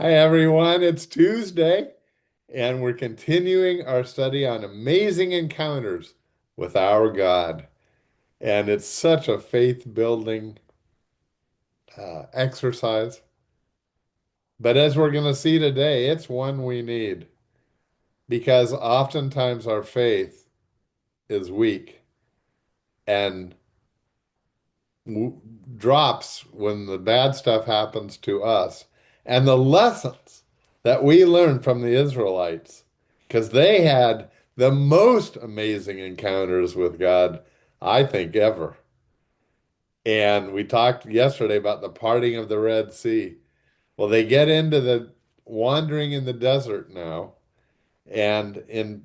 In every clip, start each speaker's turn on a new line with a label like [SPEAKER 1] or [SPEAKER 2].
[SPEAKER 1] Hi, everyone. It's Tuesday, and we're continuing our study on amazing encounters with our God. And it's such a faith-building exercise. But as we're going to see today, it's one we need because oftentimes our faith is weak and w drops when the bad stuff happens to us. And the lessons that we learned from the Israelites, because they had the most amazing encounters with God, I think, ever. And we talked yesterday about the parting of the Red Sea. Well, they get into the wandering in the desert now. And in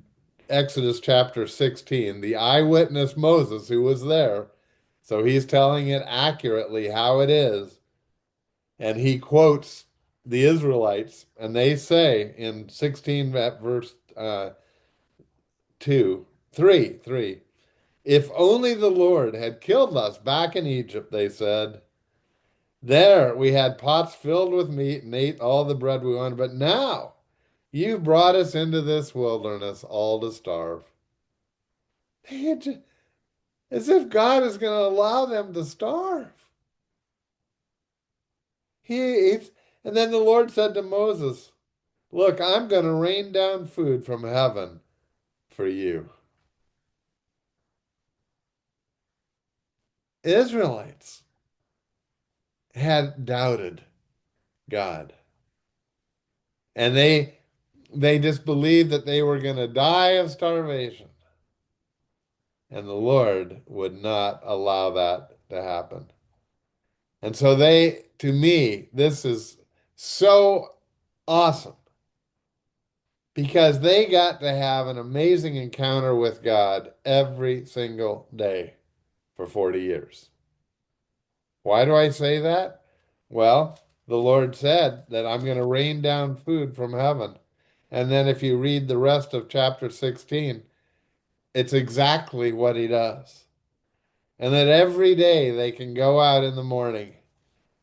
[SPEAKER 1] Exodus chapter 16, the eyewitness Moses, who was there, so he's telling it accurately how it is. And he quotes the Israelites, and they say in 16 at verse 2, 3, if only the Lord had killed us back in Egypt, they said. There we had pots filled with meat and ate all the bread we wanted, but now you've brought us into this wilderness all to starve. As if God is going to allow them to starve. He eats, and then the Lord said to Moses, look, I'm going to rain down food from heaven for you. Israelites had doubted God, and they just believed that they were going to die of starvation, and the Lord would not allow that to happen. And so to me, this is so awesome because they got to have an amazing encounter with God every single day for 40 years. Why do I say that? Well, the Lord said that I'm going to rain down food from heaven. And then if you read the rest of chapter 16, it's exactly what he does. And that every day they can go out in the morning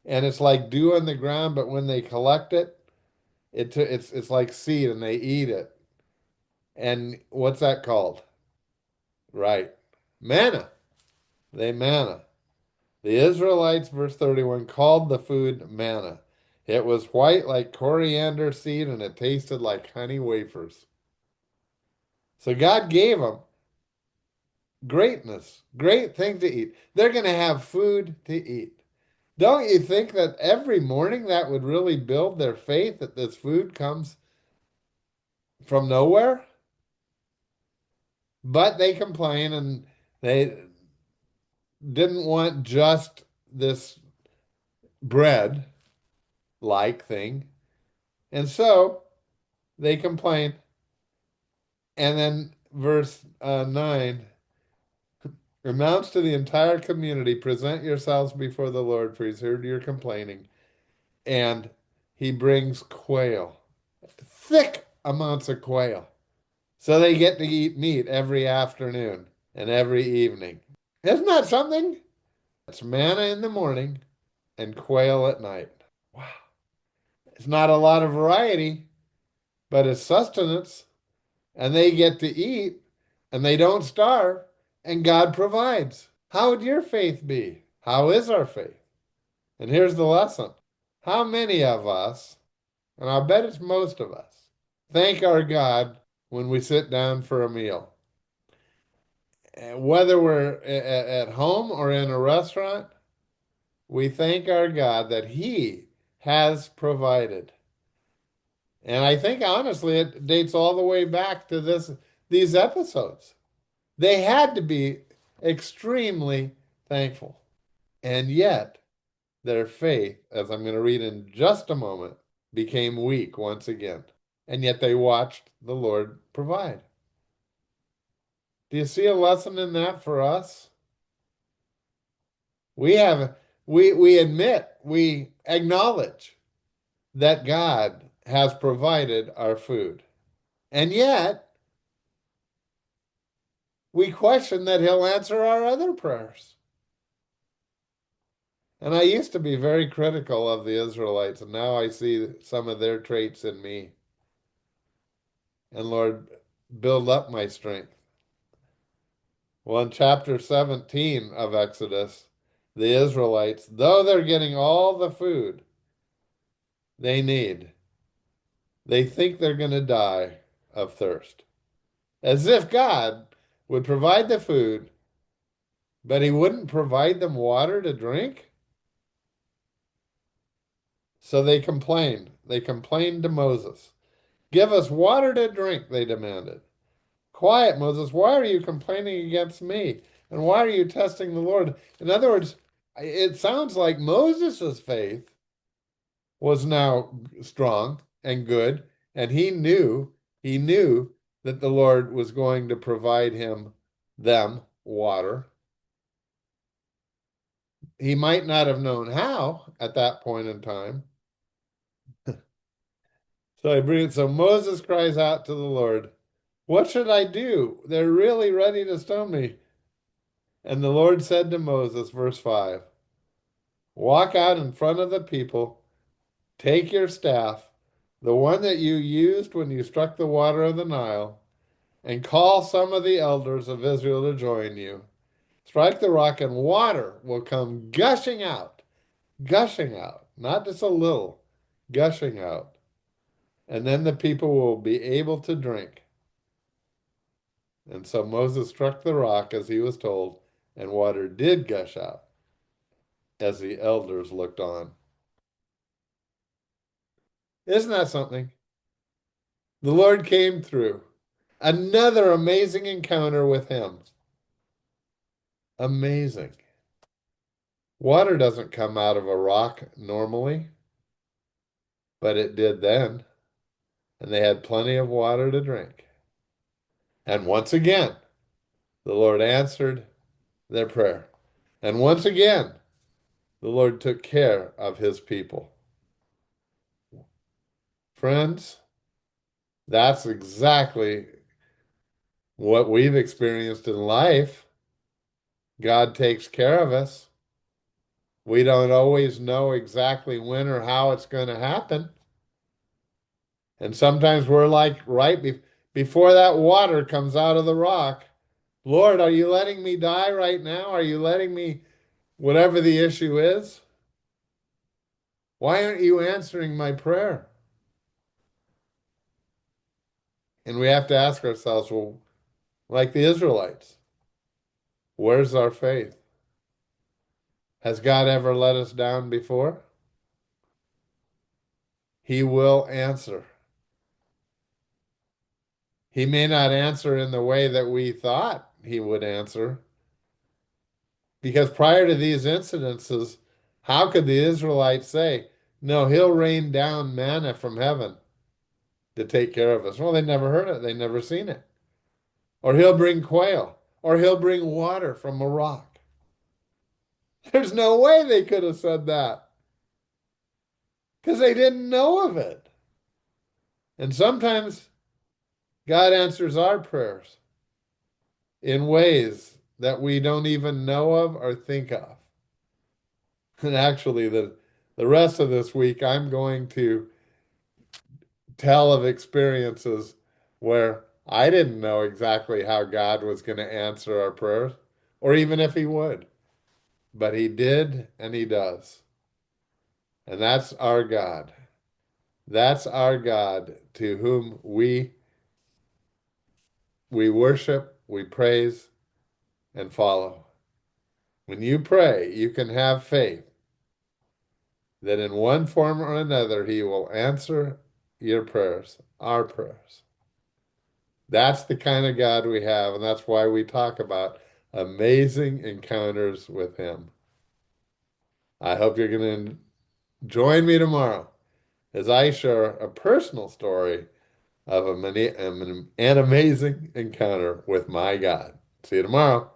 [SPEAKER 1] and it's like dew on the ground, but when they collect it, it's like seed and they eat it. And what's that called? Right. Manna. They manna. The Israelites, verse 31, called the food manna. It was white like coriander seed and it tasted like honey wafers. So God gave them greatness, great thing to eat. They're going to have food to eat. Don't you think that every morning that would really build their faith that this food comes from nowhere? But they complain and they didn't want just this bread like thing. And so they complained. And then verse 9 announce to the entire community, present yourselves before the Lord, for he's heard your complaining. And he brings quail, thick amounts of quail. So they get to eat meat every afternoon and every evening. Isn't that something? It's manna in the morning and quail at night. Wow. It's not a lot of variety, but it's sustenance. And they get to eat and they don't starve and God provides. How would your faith be? How is our faith? And here's the lesson. How many of us, and I bet it's most of us, thank our God when we sit down for a meal? And whether we're at home or in a restaurant, we thank our God that He has provided. And I think honestly it dates all the way back to these episodes. They had to be extremely thankful. And yet, their faith, as I'm going to read in just a moment, became weak once again. And yet they watched the Lord provide. Do you see a lesson in that for us? We have we admit, we acknowledge that God has provided our food. And yet we question that he'll answer our other prayers. And I used to be very critical of the Israelites, and now I see some of their traits in me. And Lord, build up my strength. Well, in chapter 17 of Exodus, the Israelites, though they're getting all the food they need, they think they're going to die of thirst. As if God would provide the food, but he wouldn't provide them water to drink. So they complained. They complained to Moses. Give us water to drink, they demanded. Quiet, Moses. Why are you complaining against me? And why are you testing the Lord? In other words, it sounds like Moses' faith was now strong and good, and he knew that the Lord was going to provide them water. He might not have known how at that point in time. So Moses cries out to the Lord, what should I do? They're really ready to stone me. And the Lord said to Moses, verse 5, walk out in front of the people, take your staff, the one that you used when you struck the water of the Nile, and call some of the elders of Israel to join you. Strike the rock, and water will come gushing out, not just a little, gushing out. And then the people will be able to drink. And so Moses struck the rock as he was told, and water did gush out as the elders looked on. Isn't that something? The Lord came through. Another amazing encounter with him. Amazing. Water doesn't come out of a rock normally, but it did then. And they had plenty of water to drink. And once again, the Lord answered their prayer. And once again, the Lord took care of his people. Friends, that's exactly what we've experienced in life. God takes care of us. We don't always know exactly when or how it's going to happen. And sometimes we're like before that water comes out of the rock, Lord, are you letting me die right now? Are you letting me, whatever the issue is? Why aren't you answering my prayer? And we have to ask ourselves, well, like the Israelites, where's our faith? Has God ever let us down before? He will answer. He may not answer in the way that we thought he would answer, because prior to these incidences, how could the Israelites say, no, he'll rain down manna from heaven to take care of us? Well, they never heard it. They never seen it. Or he'll bring quail, or he'll bring water from a rock. There's no way they could have said that because they didn't know of it. And sometimes God answers our prayers in ways that we don't even know of or think of. And actually, the rest of this week, I'm going to tell of experiences where I didn't know exactly how God was going to answer our prayers, or even if he would. But he did, and he does. And that's our God. That's our God to whom we worship, we praise, and follow. When you pray, you can have faith that in one form or another, he will answer your prayers, our prayers. That's the kind of God we have, and that's why we talk about amazing encounters with him. I hope you're going to join me tomorrow as I share a personal story of an amazing encounter with my God. See you tomorrow.